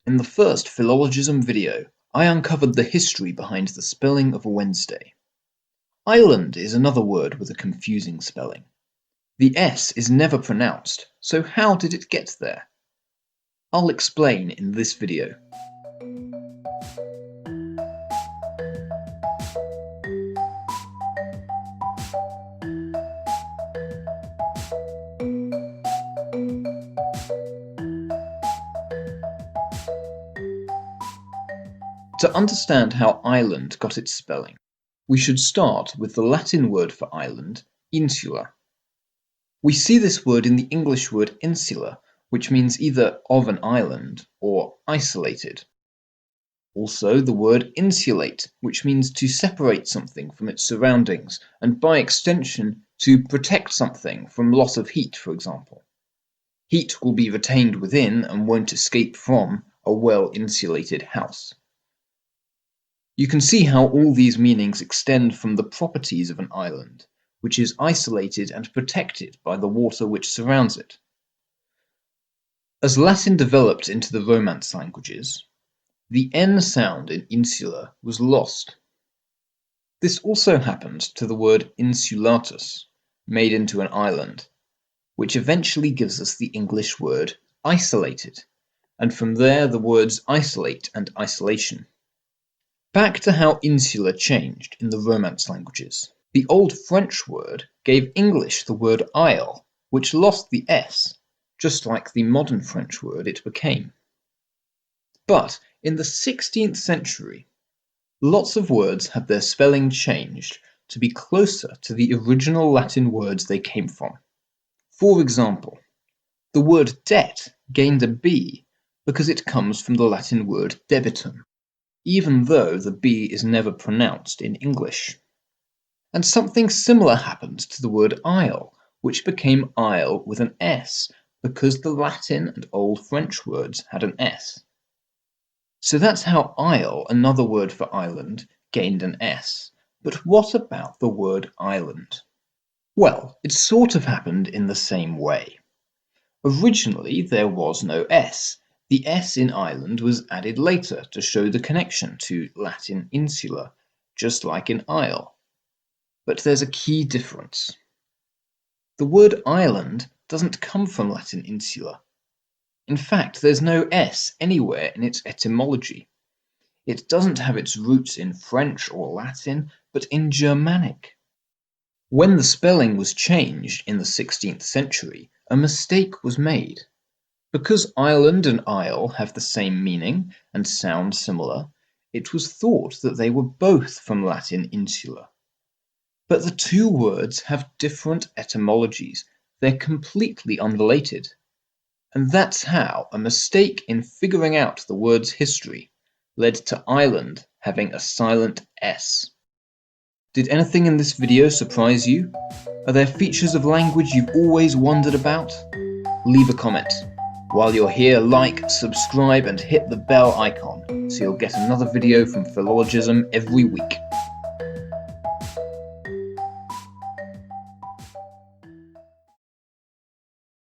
In the first Philologism video, I uncovered the history behind the spelling of Wednesday. Island is another word with a confusing spelling. The S is never pronounced, so how did it get there? I'll explain in this video. To understand how island got its spelling, we should start with the Latin word for island, insula. We see this word in the English word insula, which means either of an island or isolated. Also the word insulate, which means to separate something from its surroundings, and by extension to protect something from loss of heat, for example. Heat will be retained within and won't escape from a well-insulated house. You can see how all these meanings extend from the properties of an island, which is isolated and protected by the water which surrounds it. As Latin developed into the Romance languages, the N sound in insula was lost. This also happened to the word insulatus, made into an island, which eventually gives us the English word isolated, and from there the words isolate and isolation. Back to how insula changed in the Romance languages. The Old French word gave English the word isle, which lost the S, just like the modern French word it became. But in the 16th century, lots of words had their spelling changed to be closer to the original Latin words they came from. For example, the word debt gained a B because it comes from the Latin word debitum, even though the B is never pronounced in English. And something similar happened to the word isle, which became isle with an S, because the Latin and Old French words had an S. So that's how isle, another word for island, gained an S. But what about the word island? Well, it sort of happened in the same way. Originally there was no S. The S in island was added later to show the connection to Latin insula, just like in isle. But there's a key difference. The word island doesn't come from Latin insula. In fact, there's no S anywhere in its etymology. It doesn't have its roots in French or Latin, but in Germanic. When the spelling was changed in the 16th century, a mistake was made. Because island and isle have the same meaning and sound similar, it was thought that they were both from Latin insula. But the two words have different etymologies. They're completely unrelated. And that's how a mistake in figuring out the word's history led to island having a silent S. Did anything in this video surprise you? Are there features of language you've always wondered about? Leave a comment. While you're here, like, subscribe and hit the bell icon so you'll get another video from Philologism every week.